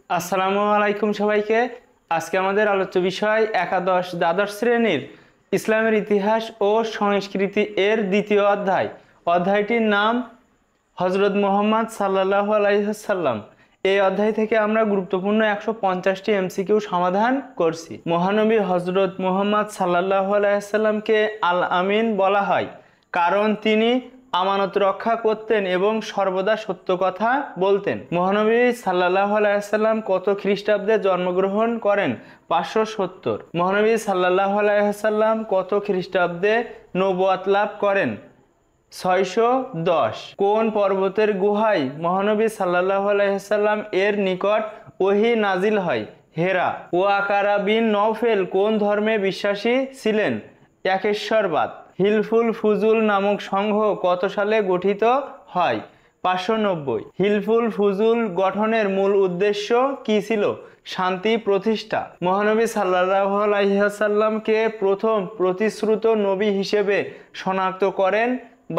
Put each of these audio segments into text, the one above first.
আসসালামু আলাইকুম সবাইকে। আজকে আমাদের আলোচ্য বিষয় একাদশ দ্বাদশ শ্রেণীর ইসলামের ইতিহাস ও সংস্কৃতি এর দ্বিতীয় অধ্যায়। অধ্যায়টির নাম হজরত মুহাম্মদ সাল্লাল্লাহু আলাইহি ওয়াসাল্লাম। এই অধ্যায় থেকে আমরা গুরুত্বপূর্ণ 150টি এমসিকিউ সমাধান করছি। মহানবী হজরত মুহাম্মদ সাল্লাল্লাহু আলাইহি ওয়াসাল্লামকে আল আমিন বলা হয় কারণ তিনি আমানত রক্ষা করতেন এবং সর্বদা সত্য কথা বলতেন। মহানবী সাল্লাল্লাহু আলাইহি ওয়াসাল্লাম কত খ্রিস্টাব্দে জন্মগ্রহণ করেন? 570। মহানবী সাল্লাল্লাহু আলাইহি ওয়াসাল্লাম কত খ্রিস্টাব্দে নবুয়ত লাভ করেন? 610। কোন পর্বতের গুহায় মহানবী সাল্লাল্লাহু আলাইহি ওয়াসাল্লাম এর নিকট ওহী নাজিল হয়? হেরা। ওয়াকারা বিন নওফেল কোন ধর্মে বিশ্বাসী ছিলেন? একেশ্বরবাদ। হিলফুল ফুজুল নামক সংঘ কত সালে গঠিত হয়? 590। হিলফুল ফুজুল গঠনের মূল উদ্দেশ্য কি ছিল? শান্তি প্রতিষ্ঠা। মহানবী সাল্লাল্লাহু আলাইহি ওয়াসাল্লামকে প্রথম প্রতিশ্রুত নবী হিসেবে শনাক্ত করেন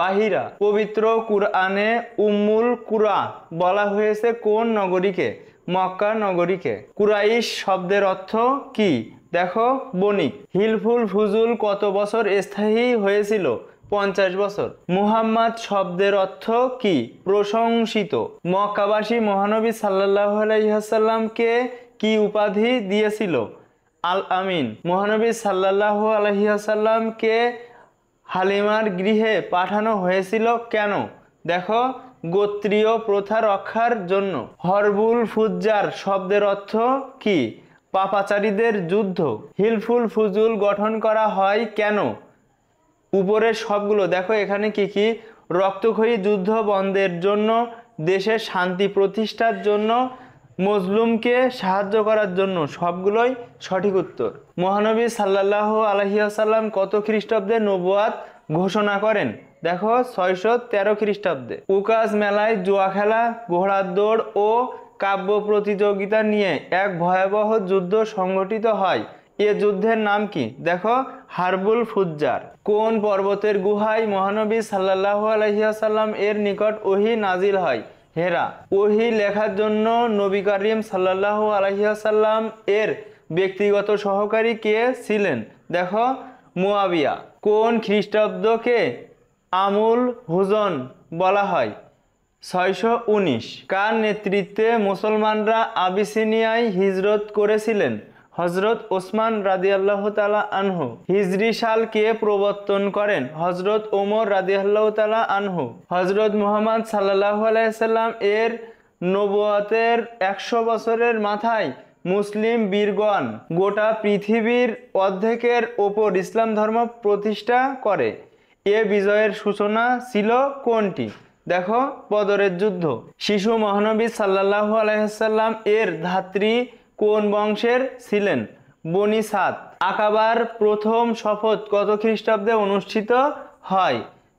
বাহিরা। পবিত্র কুরআনে উম্মুল কুরা বলা হয়েছে কোন নগরীকে? মক্কা নগরীকে। কুরাইশ শব্দের অর্থ কি? দেখো, বণিক। হিলফুল ফুজুল কত বছর স্থায়ী হয়েছিল? 50 বছর। মুহাম্মদ শব্দের অর্থ কি? প্রশংসিত। মক্কাবাসী মহানবী সাল্লাল্লাহু আলাইহি ওয়াসাল্লামকে কি উপাধি দিয়েছিল? আল আমিন। মহানবী সাল্লাল্লাহু আলাইহি ওয়াসাল্লামকে হালিমার গৃহে পাঠানো হয়েছিল কেন? দেখো, গোত্রীয় প্রথা রক্ষার জন্য। হরবুল ফুজ্জার শব্দের অর্থ কি? পাপাচারীদের যুদ্ধ। হিলফুল ফুজুল গঠন করা হয় কেন? উপরের সবগুলো দেখো, এখানে কি কি? রক্তক্ষয়ী যুদ্ধ বন্ধের জন্য, দেশের শান্তি প্রতিষ্ঠার জন্য, মজলুমকে সাহায্য করার জন্য। সবগুলোই সঠিক উত্তর। মহানবী সাল্লাল্লাহু আলাইহি ওয়াসাল্লাম কত খ্রিস্টাব্দে নবুয়ত ঘোষণা করেন? দেখো, 613 খ্রিস্টাব্দে। উকাস মেলায় জুয়া খেলা, ঘোড়ার দৌড় ও কাব্য প্রতিযোগিতা নিয়ে এক ভয়াবহ যুদ্ধ সংঘটিত হয়। এ যুদ্ধের নাম কি? দেখো, হারবুল ফুজ্জার। কোন পর্বতের গুহায় মহানবী সাল্লাল্লাহু আলাইহি ওয়াসাল্লাম এর নিকট ওহী নাজিল হয়? হেরা। ওহী লেখার জন্য নবী করিম সাল্লাল্লাহু আলাইহি ওয়াসাল্লাম এর ব্যক্তিগত সহকারী কে ছিলেন? দেখো, মুয়াবিয়া। কোন খ্রিস্টাব্দকে আমুল হুজন বলা হয়? 619। কার নেতৃত্বে মুসলমানরা আবিসিনিয়ায় হিজরত করেছিলেন? হজরত ওসমান রাদিয়াল্লাহু তাআলা আনহু। হিজরি সাল কে প্রবর্তন করেন? হজরত ওমর রাদিয়াল্লাহু তাআলা আনহু। হজরত মুহাম্মদ সাল্লাল্লাহু আলাইহি ওয়াসাল্লাম এর নবুয়তের 100 বছরের মাথায় মুসলিম বীরগণ গোটা পৃথিবীর অর্ধেকের ওপর ইসলাম ধর্ম প্রতিষ্ঠা করে। এ বিজয়ের সূচনা ছিল কোনটি? দেখো, বদরের যুদ্ধ। শিশু মহানবী সাল্লাল্লাহু আলাইহি ওয়াসাল্লাম এর ধাত্রী কোন বংশের ছিলেন? বনি সাদ। আকাবার প্রথম শপথ কত খ্রিস্টাব্দে অনুষ্ঠিত হয়?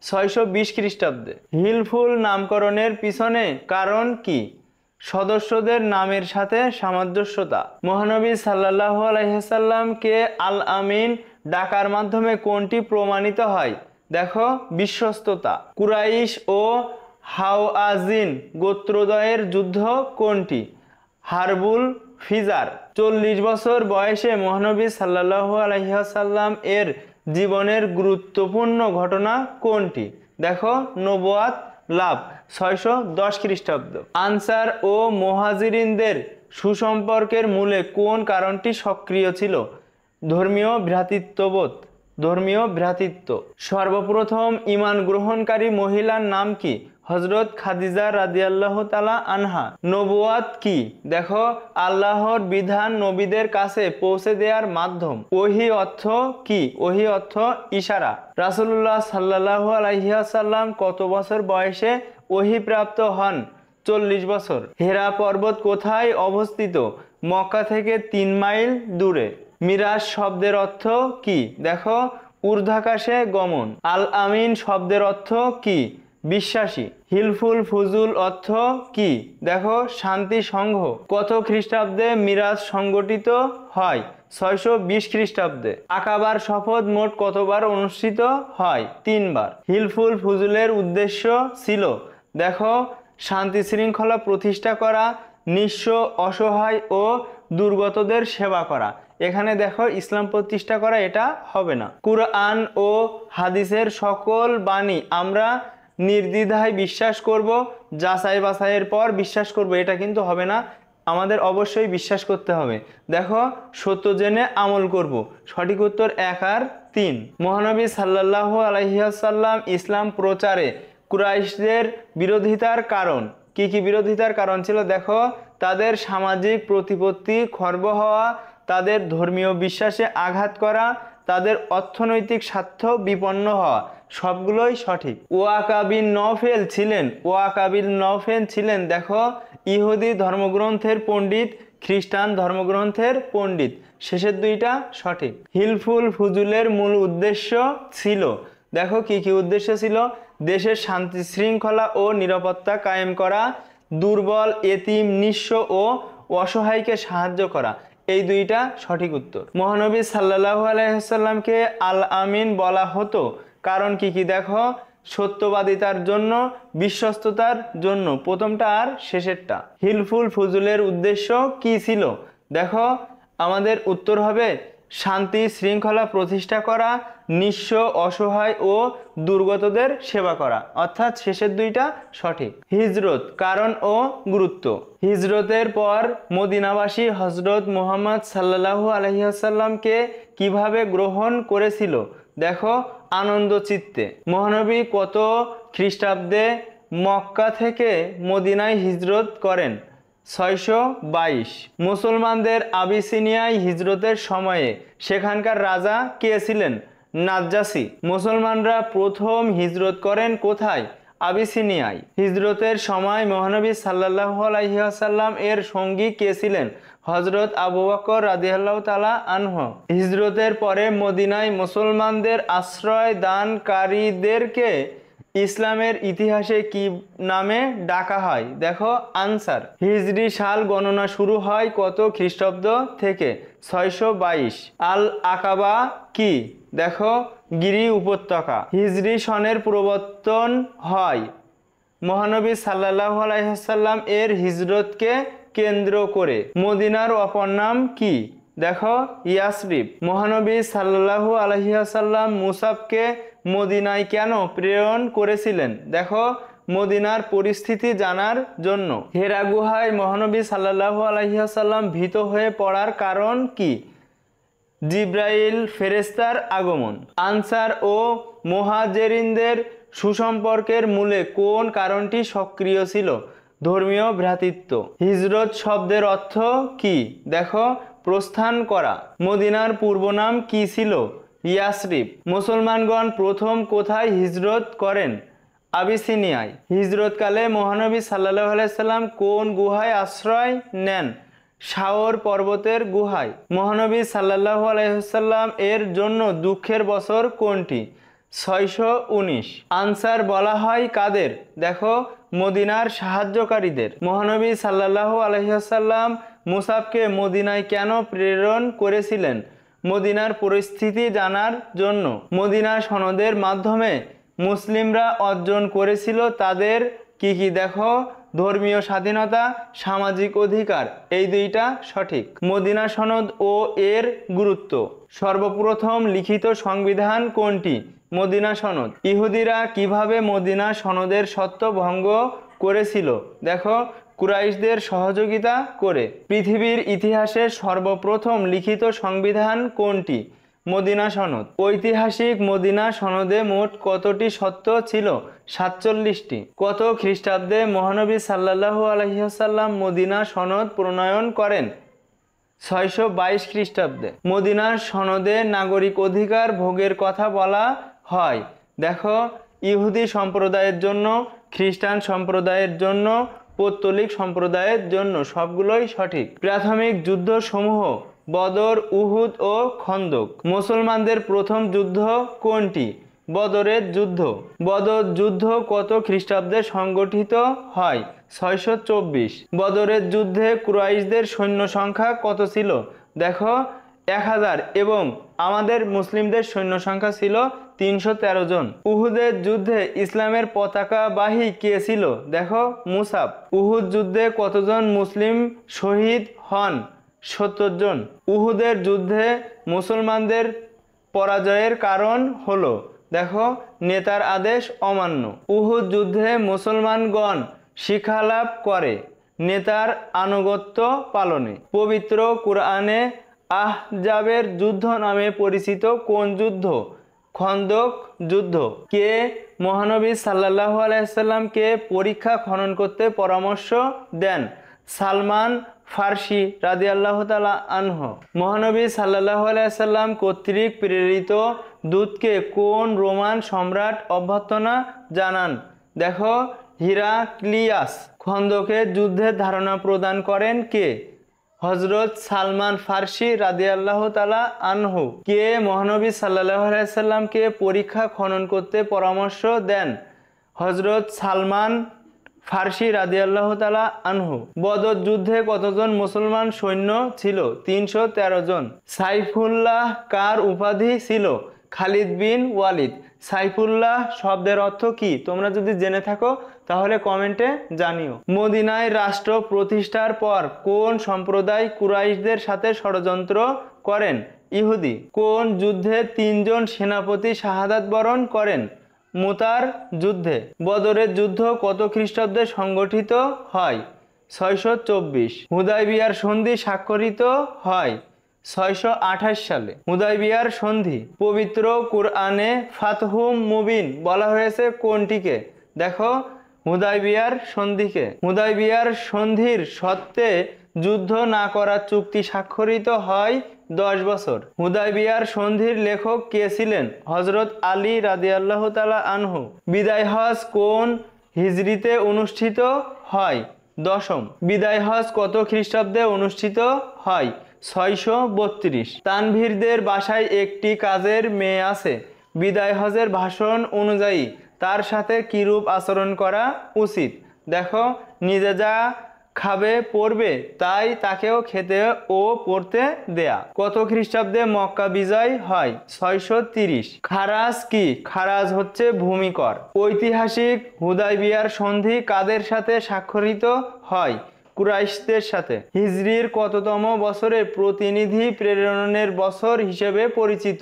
620 খ্রিস্টাব্দে। হিলফুল নামকরণের পিছনে কারণ কি? সদস্যদের নামের সাথে সামঞ্জস্যতা। মহানবী সাল্লাল্লাহু আলাইহি ওয়াসাল্লামকে আল আমিন ডাকার মাধ্যমে কোনটি প্রমাণিত হয়? দেখো, বিশ্বস্ততা। কুরাইশ ও হাওয়াজিন গোত্রদ্বয়ের যুদ্ধ কোনটি? হারবুল ফিজার। 40 বছর বয়সে মহানবী সাল্লাল্লাহু আলাইহি ওয়াসাল্লাম এর জীবনের গুরুত্বপূর্ণ ঘটনা কোনটি? দেখো, নবুয়ত লাভ। 610 খ্রিস্টাব্দ। আনসার ও মুহাজিরিনদের সুসম্পর্কের মূলে কোন কারণটি সক্রিয় ছিল? ধর্মীয় ভ্রাতৃত্ববোধ। ধর্মীয় ভ্রাতৃত্ব। সর্বপ্রথম ঈমান গ্রহণকারী মহিলার নাম কি? হযরত খাদিজা রাদিয়াল্লাহু তাআলা আনহা। নবুয়ত কি? দেখো, আল্লাহর বিধান নবীদের কাছে পৌঁছে দেওয়ার মাধ্যম। ওহী অর্থ কি? ওহী অর্থ ইশারা। রাসূলুল্লাহ সাল্লাল্লাহু আলাইহি ওয়াসাল্লাম কত বছর বয়সে ওহী প্রাপ্ত হন? 40 বছর। হেরা পর্বত কোথায় অবস্থিত? মক্কা থেকে 3 মাইল দূরে। মিরাজ শব্দের অর্থ কি? দেখো, ঊর্ধ্বাকাশে গমন। আল আমিন শব্দের অর্থ কি? বিশ্বাসী। হিলফুল ফুজুল অর্থ কি? দেখো, শান্তি সংঘ। কত খ্রিস্টাব্দে মিরাজ সংগঠিত হয়? 620 খ্রিস্টাব্দে। আকাবার শপথ মোট কতবার অনুষ্ঠিত হয়? 3 বার। হিলফুল ফুজুলের উদ্দেশ্য ছিল? দেখো, শান্তি শৃঙ্খলা প্রতিষ্ঠা করা, নিঃস্ব অসহায় ও দুর্গতদের সেবা করা। এখানে দেখো ইসলাম প্রতিষ্ঠা করা এটা হবে না। কুরআন ও হাদিসের সকল বাণী আমরা নির্দ্বিধায় বিশ্বাস করব, যাচাই বাছাইয়ের পর বিশ্বাস করব, এটা কিন্তু হবে না। আমাদের অবশ্যই বিশ্বাস করতে হবে। দেখো সত্য জেনে আমল করব। সঠিক উত্তর 1 আর 3। মহানবী সাল্লাল্লাহু আলাইহি ওয়াসাল্লাম ইসলাম প্রচারে কুরাইশদের বিরোধিতার কারণ কি কি বিরোধিতার কারণ ছিল? দেখো তাদের সামাজিক প্রতিপত্তি খর্ব হওয়া, তাদের ধর্মীয় বিশ্বাসে আঘাত করা, তাদের অর্থনৈতিক স্বার্থ বিপন্ন হওয়া, সবগুলোই সঠিক। ওয়াকা বিন নওফেল ছিলেন দেখো ইহুদি ধর্মগ্রন্থের পণ্ডিত, খ্রিস্টান ধর্মগ্রন্থের পণ্ডিত। শেষের দুইটা সঠিক। হিলফুল ফুজুলের মূল উদ্দেশ্য ছিল, দেখো কি কি উদ্দেশ্য ছিল? দেশের শান্তি শৃঙ্খলা ও নিরাপত্তা কায়েম করা, দুর্বল এতিম নিঃস্ব ও অসহায়কে সাহায্য করা। এই দুইটা সঠিক উত্তর। মহানবী সাল্লাল্লাহু আলাইহি ওয়াসাল্লামকে আল আমিন বলা হতো কারণ কি কি? দেখো সত্যবাদিতার জন্য, বিশ্বস্ততার জন্য, প্রথমটা আর শেষেরটা। হিলফুল ফুজুলের উদ্দেশ্য কি ছিল? দেখো আমাদের উত্তর হবে শান্তি শৃঙ্খলা প্রতিষ্ঠা করা, নিঃস্ব অসহায় ও দুর্গতদের সেবা করা, অর্থাৎ শেষের দুইটা সঠিক। হিজরত কারণ ও গুরুত্ব। হিজরতের পর মদিনাবাসী হযরত মুহাম্মদ সাল্লাল্লাহু আলাইহি ওয়াসাল্লামকে কিভাবে গ্রহণ করেছিল? দেখো আনন্দ চিত্তে। মহানবী কত খ্রিস্টাব্দে মক্কা থেকে মদিনায় হিজরত করেন? 622। মুসলমানদের আবিসিনিয়ায় হিজরতের সময়ে সেখানকার রাজা কে ছিলেন? নাজ্জাসী। মুসলমানরা প্রথম হিজরত করেন কোথায়? আবিসিনিয়ায়। হিজরতের সময় মহানবী সাল্লাল্লাহু আলাইহি ওয়াসাল্লাম এর সঙ্গী কে ছিলেন? হযরত আবু বকর রাদিয়াল্লাহু তাআলা আনহু। হিজরতের পরে মদিনায় মুসলমানদের আশ্রয় দানকারীদেরকে ইসলামের ইতিহাসে কি নামে ডাকা হয়? দেখো আনসার। হিজরি সাল গণনা শুরু হয় কত খ্রিস্টাব্দ থেকে? 622। আল আকাবা কি? দেখো গিরি উপত্যকা। হিজরি সনের প্রবর্তন হয় মহানবী সাল্লাল্লাহু আলাইহি ওয়াসাল্লাম এর হিজরতকে কেন্দ্র করে। মদিনার অপর নাম কি? দেখো ইয়াসরিব। মহানবী সাল্লাল্লাহু আলাইহি ওয়াসাল্লাম মুসাবকে মদিনায় কেন প্রেরণ করেছিলেন? দেখো মদিনার পরিস্থিতি জানার জন্য। হেরা গুহায় মহানবী সাল্লাল্লাহু আলাইহি ওয়াসাল্লাম ভীত হয়ে পড়ার কারণ কি? জিব্রাইল ফেরেশতার আগমন। আনসার ও মুহাজিরিনদের সুসম্পর্কের মূলে কোন কারণটি সক্রিয় ছিল? ধর্মীয় ভ্রাতৃত্ব। হিজরত শব্দের অর্থ কি? দেখো প্রস্থান করা। মদিনার পূর্ব নাম কি ছিল? ইয়াসরিব। মুসলমানগণ প্রথম কোথায় হিজরত করেন? আবিসিনিয়ায়। হিজরতকালে মহানবী সাল্লাল্লাহু আলাইহি সাল্লাম কোন গুহায় আশ্রয় নেন? শাওর পর্বতের গুহায়। মহানবী সাল্লাল্লাহু আলাইহি সাল্লাম এর জন্য দুঃখের বছর কোনটি? 619। আনসার বলা হয় কাদের? দেখো মদিনার সাহায্যকারীদের। মহানবী সাল্লাল্লাহু আলাইহি সাল্লাম মুসাবকে মদিনায় কেন প্রেরণ করেছিলেন? মদিনার পরিস্থিতি জানার জন্য। মদিনা সনদের মাধ্যমে মুসলিমরা অর্জন করেছিল তাদের কি কি? দেখো ধর্মীয় স্বাধীনতা, সামাজিক অধিকার। এই দুইটা সঠিক। মদিনা সনদ ও এর গুরুত্ব। সর্বপ্রথম লিখিত সংবিধান কোনটি? মদিনা সনদ। ইহুদিরা কিভাবে মদিনা সনদের শর্ত ভঙ্গ করেছিল? দেখো কুরাইশদের সহযোগিতা করে। পৃথিবীর ইতিহাসে সর্বপ্রথম লিখিত সংবিধান কোনটি? মদিনা সনদ। ঐতিহাসিক মদিনা সনদে মোট কতটি শর্ত ছিল? 47টি। কত খ্রিস্টাব্দে মহানবী সাল্লাল্লাহু আলাইহি ওয়াসাল্লাম মদিনা সনদ প্রণয়ন করেন? 622 খ্রিস্টাব্দে। মদিনা সনদে নাগরিক অধিকার ভোগের কথা বলা হয়। দেখো ইহুদি সম্প্রদায়ের জন্য, খ্রিস্টান সম্প্রদায়ের জন্য, পৌত্তলিক সম্প্রদায়ের জন্য, সবগুলোই সঠিক। প্রাথমিক যুদ্ধ সমূহ বদর, উহুদ ও খন্দক। মুসলমানদের প্রথম যুদ্ধ কোনটি? বদরের যুদ্ধ। বদর যুদ্ধ কত খ্রিস্টাব্দে সংগঠিত হয়? 624। বদরের যুদ্ধে কুরাইশদের সৈন্য সংখ্যা কত ছিল? দেখো 1000 এবং আমাদের মুসলিমদের সৈন্য সংখ্যা ছিল 313 জন। উহুদের যুদ্ধে ইসলামের পতাকাবাহী কে ছিল? দেখো মুসাব। উহুদ যুদ্ধে কতজন মুসলিম শহীদ হন? 70 জন। উহুদের যুদ্ধে মুসলমানদের পরাজয়ের কারণ হলো, দেখো নেতার আদেশ অমান্য। উহুদ যুদ্ধে মুসলমানগণ শিক্ষালাভ করে নেতার আনুগত্য পালনে। পবিত্র কুরআনে আহজাবের যুদ্ধ নামে পরিচিত কোন যুদ্ধ? খন্দক যুদ্ধ। কে মহানবী সাল্লাল্লাহু আলাইহি সাল্লামকে পরীক্ষা খনন করতে পরামর্শ দেন? সালমান ফার্সি রাদিয়াল্লাহু তাআলা আনহু। মহানবী সাল্লাল্লাহু আলাইহি সাল্লাম কর্তৃক প্রেরিত দূতকে কোন রোমান সম্রাট অভ্যর্থনা জানান? দেখো হিরাক্লিয়াস। খন্দকের যুদ্ধের ধারণা প্রদান করেন কে? হযরত সালমান ফার্সি রাদিয়াল্লাহু তাআলা আনহু। কে মহানবী সাল্লাল্লাহু আলাইহি সাল্লামকে পরীক্ষা খনন করতে পরামর্শ দেন? হযরত সালমান ফার্সি রাদিয়াল্লাহু তাআলা আনহু। বদর যুদ্ধে কতজন মুসলমান সৈন্য ছিল? 313 জন। সাইফুল্লাহ কার উপাধি ছিল? খালিদ বিন ওয়ালিদ। সাইফুল্লাহ শব্দের অর্থ কি? তোমরা যদি জেনে থাকো তাহলে কমেন্টে জানিও। মদিনায় রাষ্ট্র প্রতিষ্ঠার পর কোন সম্প্রদায় কুরাইশদের সাথে ষড়যন্ত্র করেন? ইহুদি। কোন যুদ্ধে 3 জন সেনাপতি শাহাদাত বরণ করেন? মুতার যুদ্ধে। বদরের যুদ্ধ কত খ্রিস্টাব্দে সংগঠিত হয়? 624। হুদায়বিয়ার সন্ধি স্বাক্ষরিত হয় 628 সালে। হুদায়বিয়ার সন্ধি। পবিত্র কুরআনে ফাতহুম মুবিন বলা হয়েছে কোনটিকে? দেখো হুদায়বিয়ার সন্ধিকে। হুদায়বিয়ার সন্ধির সত্ত্বে যুদ্ধ না করার চুক্তি স্বাক্ষরিত হয় 10 বছর। হুদায়বিয়ার সন্ধির লেখক কে ছিলেন? হযরত আলী রাদিয়াল্লাহু তাআলা আনহু। বিদায় হজ কোন হিজরিতে অনুষ্ঠিত হয়? 10ম। বিদায় হজ কত খ্রিস্টাব্দে অনুষ্ঠিত হয়? 632। তানভীরদের বাসায় একটি কাজের মেয়ে আছে। বিদায় হজের ভাষণ অনুযায়ী তার সাথে কিরূপ আচরণ করা উচিত? দেখো নিজে যা খাবে পড়বে তাই তাকেও খেতে ও পড়তে দেয়া। কত খ্রিস্টাব্দে মক্কা বিজয় হয়? 630। খারাজ কি? খারাজ হচ্ছে ভূমিকর। ঐতিহাসিক হুদায়বিয়ার সন্ধি কাদের সাথে স্বাক্ষরিত হয়? কুরাইশদের সাথে। হিজরির কততম বছরে প্রতিনিধি প্রেরণের বছর হিসেবে পরিচিত?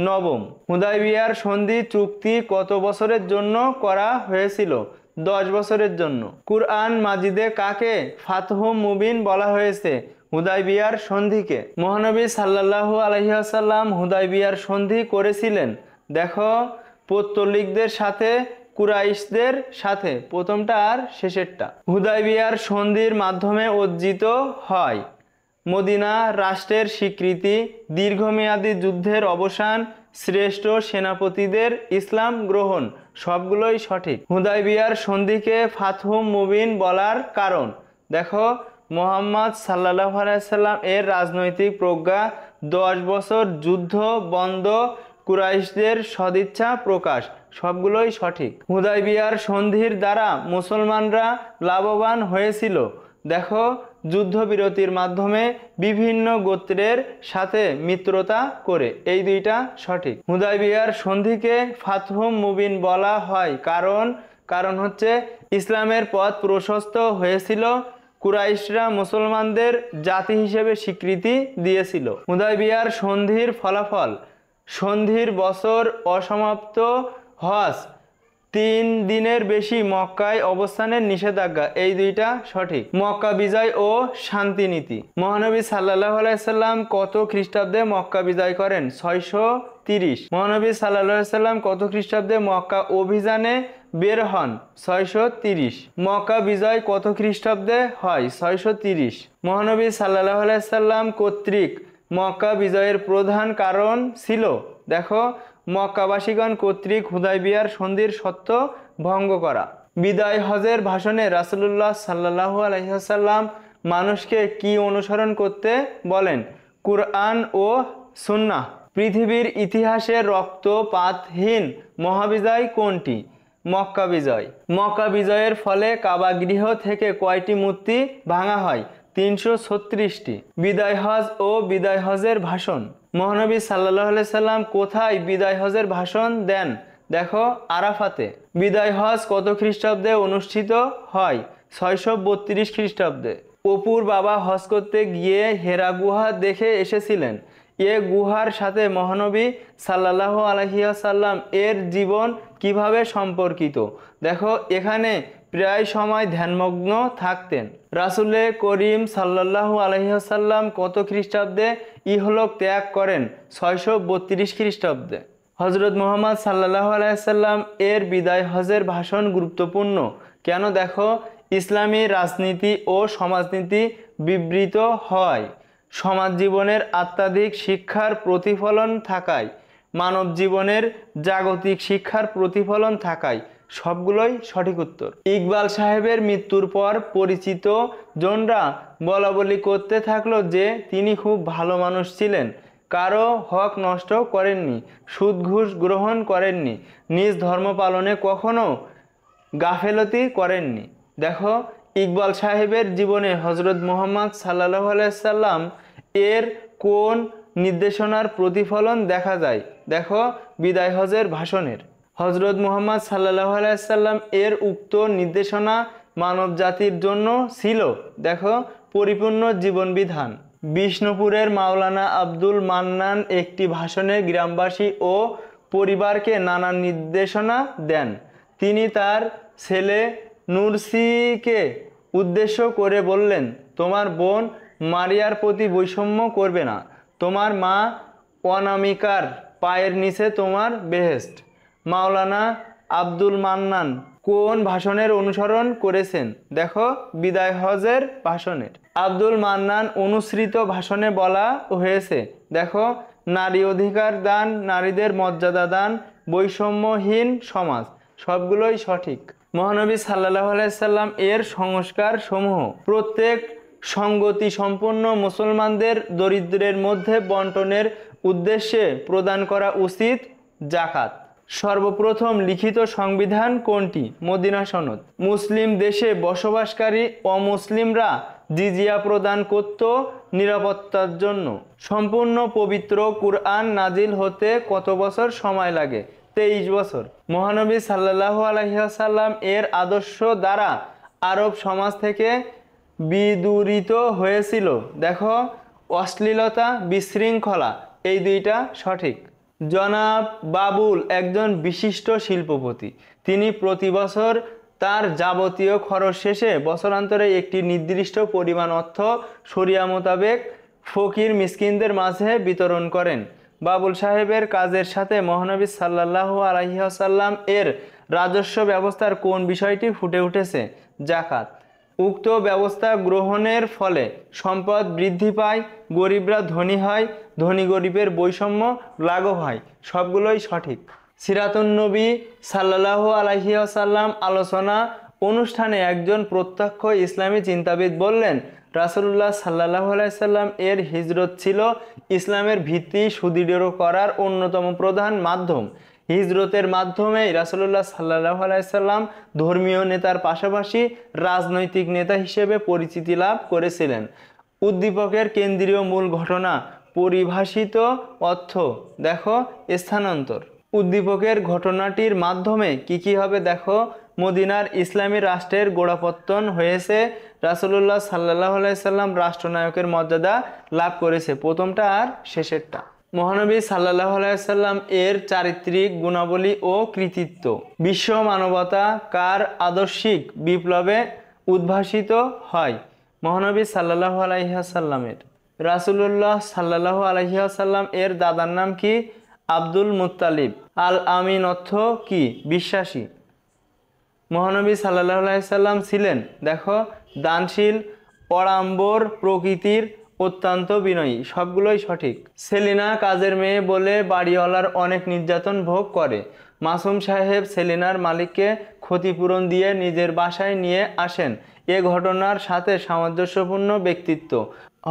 9ম। হুদায়বিয়ার সন্ধি চুক্তি কত বছরের জন্য করা হয়েছিল? 10 বছরের জন্য। কুরআন মাজিদে কাকে ফাতহুম মুবিন বলা হয়েছে? হুদায়বিয়ার সন্ধিকে। মহানবী সাল্লাল্লাহু আলাইহি ওয়াসাল্লাম হুদায়বিয়ার সন্ধি করেছিলেন, দেখো পৌত্তলিকদের সাথে, কুরাইশদের সাথে। প্রথমটা আর শেষেরটা। হুদায়বিয়ার সন্ধির মাধ্যমে অর্জিত হয় মদিনা রাষ্ট্রের স্বীকৃতি, দীর্ঘমেয়াদী যুদ্ধের অবসান, শ্রেষ্ঠ সেনাপতিদের ইসলাম গ্রহণ। সবগুলোই সঠিক। হুদায়বিয়ার সন্ধিকে ফাতহুম মুবিন বলার কারণ? দেখো মুহাম্মদ সাল্লাল্লাহু আলাইহি সাল্লাম এর রাজনৈতিক প্রজ্ঞা, 10 বছর যুদ্ধ বন্ধ, কুরাইশদের সদিচ্ছা প্রকাশ। সবগুলোই সঠিক। হুদায়বিয়ার সন্ধির দ্বারা মুসলমানরা লাভবান হয়েছিল, দেখো যুদ্ধবিরতির মাধ্যমে বিভিন্ন গোত্রের সাথে মিত্রতা করে। এই দুইটা সঠিক। হুদায়বিয়ার সন্ধিকে ফাতহুম মুবিন বলা হয় কারণ হচ্ছে ইসলামের পথ প্রশস্ত হয়েছিল, কুরাইশরা মুসলমানদের জাতি হিসেবে স্বীকৃতি দিয়েছিল। হুদায়বিয়ার সন্ধির ফলাফল: সন্ধির বছর অসমাপ্ত হজ, 3 দিনের বেশি মক্কায় অবস্থানের নিষেধাজ্ঞা। এই দুইটা সঠিক। মক্কা বিজয় ও শান্তিনীতি। মহানবী সাল্লাল্লাহু আলাইহি সাল্লাম কত খ্রিস্টাব্দে মক্কা বিজয় করেন? 630। মহানবী সাল্লাল্লাহু আলাইহি সাল্লাম কত খ্রিস্টাব্দে মক্কা অভিযানে বের হন? 630। মক্কা বিজয় কত খ্রিস্টাব্দে হয়? 630। মহানবী সাল্লাল্লাহু আলাইহি সাল্লাম কর্তৃক মক্কা বিজয়ের প্রধান কারণ ছিল, দেখো মক্কাবাসীগণ কর্তৃক হুদায়বিয়ার সন্ধির শর্ত ভঙ্গ করা। বিদায় হজের ভাষণে রাসূলুল্লাহ সাল্লাল্লাহু আলাইহি ওয়াসাল্লাম মানুষকে কি অনুসরণ করতে বলেন? কুরআন ও সুন্নাহ। পৃথিবীর ইতিহাসে রক্তপাতহীন মহাবিজয় কোনটি? মক্কা বিজয়। মক্কা বিজয়ের ফলে কাবা গৃহ থেকে কয়টি মূর্তি ভাঙা হয়? 336টি। বিদায় হজ ও বিদায় হজের ভাষণ। মহানবী সাল্লাল্লাহু আলাইহি সাল্লাম কোথায় বিদায় হজের ভাষণ দেন? দেখো আরাফাতে। বিদায় হজ কত খ্রিস্টাব্দে অনুষ্ঠিত হয়? 632 খ্রিস্টাব্দে। অপুর বাবা হজ করতে গিয়ে হেরা গুহা দেখে এসেছিলেন। এ গুহার সাথে মহানবী সাল্লাল্লাহু আলাইহি ওয়াসাল্লাম এর জীবন কিভাবে সম্পর্কিত? দেখো এখানে প্রায় সময় ধ্যানমগ্ন থাকতেন। রাসূলে করিম সাল্লাল্লাহু আলাইহি ওয়াসাল্লাম কত খ্রিস্টাব্দে ইহলোক ত্যাগ করেন? 632 খ্রিস্টাব্দে। হজরত মুহাম্মদ সাল্লাল্লাহু আলাইহি ওয়াসাল্লাম এর বিদায় হজের ভাষণ গুরুত্বপূর্ণ কেন? দেখো ইসলামী রাজনীতি ও সমাজনীতি বিবৃত হয়, সমাজ জীবনের আধ্যাত্মিক শিক্ষার প্রতিফলন থাকায়, মানব জীবনের জাগতিক শিক্ষার প্রতিফলন থাকায়, সবগুলোই সঠিক উত্তর। ইকবাল সাহেবের মৃত্যুর পর পরিচিত জনরা বলাবলি করতে থাকলো যে তিনি খুব ভালো মানুষ ছিলেন, কারো হক নষ্ট করেননি, সুদ ঘুষ গ্রহণ করেননি, নিজ ধর্ম পালনে কখনো গাফেলতি করেননি। দেখো ইকবাল সাহেবের জীবনে হজরত মুহাম্মদ সাল্লাল্লাহু আলাইহি সাল্লাম এর কোন নির্দেশনার প্রতিফলন দেখা যায়? দেখো বিদায় হজের ভাষণের। হজরত মুহাম্মদ সাল্লাল্লাহু আলাইহি সাল্লাম এর উক্ত নির্দেশনা মানব জাতির জন্য ছিল, দেখো পরিপূর্ণ জীবন বিধান। বিষ্ণুপুরের মাওলানা আব্দুল মান্নান একটি ভাষণে গ্রামবাসী ও পরিবারকে নানান নির্দেশনা দেন। তিনি তার ছেলে নুরসিকে উদ্দেশ্য করে বললেন, তোমার বোন মারিয়ার প্রতি বৈষম্য করবে না, তোমার মা অনামিকার পায়ের নিচে তোমার বেহেশত। মাওলানা আব্দুল মান্নান কোন ভাষণের অনুসরণ করেছেন? দেখো বিদায় হজের ভাষণের। আব্দুল মান্নান অনুসৃত ভাষণে বলা হয়েছে, দেখো নারী অধিকার দান, নারীদের মর্যাদা দান, বৈষম্যহীন সমাজ, সবগুলোই সঠিক। মহানবী সাল্লাল্লাহু আলাইহি সাল্লাম এর সংস্কার সমূহ। প্রত্যেক সংগতি সম্পন্ন মুসলমানদের দরিদ্রের মধ্যে বন্টনের উদ্দেশ্যে প্রদান করা উচিত যাকাত। সর্বপ্রথম লিখিত সংবিধান কোনটি? মদিনা সনদ। মুসলিম দেশে বসবাসকারী অমুসলিমরা জিজিয়া প্রদান করত নিরাপত্তার জন্য। সম্পূর্ণ পবিত্র কুরআন নাজিল হতে কত বছর সময় লাগে? 23 বছর। মহানবী সাল্লাল্লাহু আলাইহি ওয়াসাল্লাম এর আদর্শ দ্বারা আরব সমাজ থেকে বিদূরিত হয়েছিল। দেখো অশ্লীলতা, বিশৃঙ্খলা, এই দুইটা সঠিক। জনাব বাবুল একজন বিশিষ্ট শিল্পপতি। তিনি প্রতি বছর তার যাবতীয় খরচ শেষে বছরান্তরে একটি নির্দিষ্ট পরিমাণ অর্থ শরিয়া মোতাবেক ফকির মিসকিনদের মাঝে বিতরণ করেন। বাবুল সাহেবের কাজের সাথে মহানবী সাল্লাল্লাহু আলাইহি ওয়াসাল্লাম এর রাজস্ব ব্যবস্থার কোন বিষয়টি ফুটে উঠেছে? যাকাত। উক্ত ব্যবস্থা গ্রহণের ফলে সম্পদ বৃদ্ধি পায়, গরিবরা ধনী হয়, ধনী গরিবের বৈষম্য লাঘব হয়, সবগুলোই সঠিক। সিরাতুন নবী সাল্লাল্লাহু আলাইহি ওয়াসাল্লাম আলোচনা অনুষ্ঠানে একজন প্রত্যক্ষ ইসলামী চিন্তাবিদ বললেন, রাসূলুল্লাহ সাল্লাল্লাহু আলাইহি সাল্লাম এর হিজরত ছিল ইসলামের ভিত্তি সুদৃঢ় করার অন্যতম প্রধান মাধ্যম। হিজরতের মাধ্যমেই রাসূলুল্লাহ সাল্লাল্লাহু আলাইহি সাল্লাম ধর্মীয় নেতার পাশাপাশি রাজনৈতিক নেতা হিসেবে পরিচিতি লাভ করেছিলেন। উদ্দীপকের কেন্দ্রীয় মূল ঘটনা পরিভাষিত অর্থ। দেখো স্থানান্তর। উদ্দীপকের ঘটনাটির মাধ্যমে কি হবে? দেখো মদিনার ইসলামী রাষ্ট্রের গোড়াপত্তন হয়েছে, রাসূলুল্লাহ সাল্লাল্লাহু আলাইহি সাল্লাম রাষ্ট্রনায়কের মর্যাদা লাভ করেছে, প্রথমটা আর শেষেরটা। মহানবী সাল্লাল্লাহু আলাইহি সাল্লাম এর চারিত্রিক গুণাবলী ও কৃতিত্ব। বিশ্ব মানবতা কার আদর্শিক বিপ্লবে উদ্ভাসিত হয়? মহানবী সাল্লাল্লাহু আলাইহি সাল্লামের। রাসূলুল্লাহ সাল্লাল্লাহু আলাইহি সাল্লাম এর দাদার নাম কি? Abdul Muttalib. আল আমিন অর্থ কি? বিশ্বাসী। মহানবী সাল্লাল্লাহু আলাইহি সাল্লাম ছিলেন, দেখো দানশীল, অড়াম্বর প্রকৃতির, অত্যন্ত বিনয়ী, সবগুলোই সঠিক। সেলিনা কাজের মেয়ে বলে বাড়িওয়ালার অনেক নির্যাতন ভোগ করে। মাসুম সাহেব সেলিনার মালিককে ক্ষতিপূরণ দিয়ে নিজের বাসায় নিয়ে আসেন। এ ঘটনার সাথে সামঞ্জস্যপূর্ণ ব্যক্তিত্ব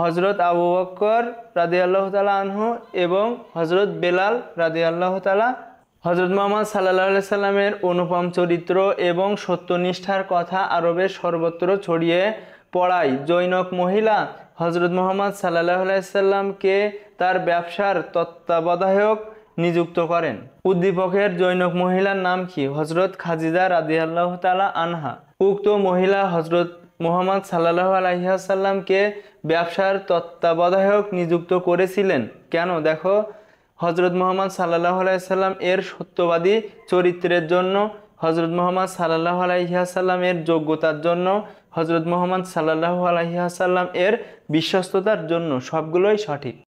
হজরত আবু বকর রাদিয়াল্লাহু তাআলা আনহু এবং হজরত বেলাল রাদিয়াল্লাহু তাআলা। হজরত মুহাম্মদ সাল্লাল্লাহু আলাইহি সাল্লামের অনুপম চরিত্র এবং সত্যনিষ্ঠার কথা আরবের সর্বত্র ছড়িয়ে পড়ায় জনৈক মহিলা হজরত মুহাম্মদ সাল্লাল্লাহু আলাইহি সাল্লামকে তার ব্যবসার তত্ত্বাবধায়ক নিযুক্ত করেন। উদ্দীপকের জনৈক মহিলার নাম কি? হজরত খাদিজা রাদিয়াল্লাহু তাআলা আনহা। উক্ত মহিলা হজরত মুহাম্মদ সাল্লাল্লাহু আলাইহি সাল্লামকে ব্যবসার তত্ত্বাবধায়ক নিযুক্ত করেছিলেন কেন? দেখো, হজরত মুহাম্মদ সাল্লাল্লাহু আলাইহি সাল্লাম এর সত্যবাদী চরিত্রের জন্য, হজরত মুহাম্মদ সাল্লাল্লাহু আলাইহি সাল্লাম এর যোগ্যতার জন্য, হজরত মুহাম্মদ সাল্লাল্লাহু আলাইহি সাল্লাম এর বিশ্বস্ততার জন্য। সবগুলোই সঠিক।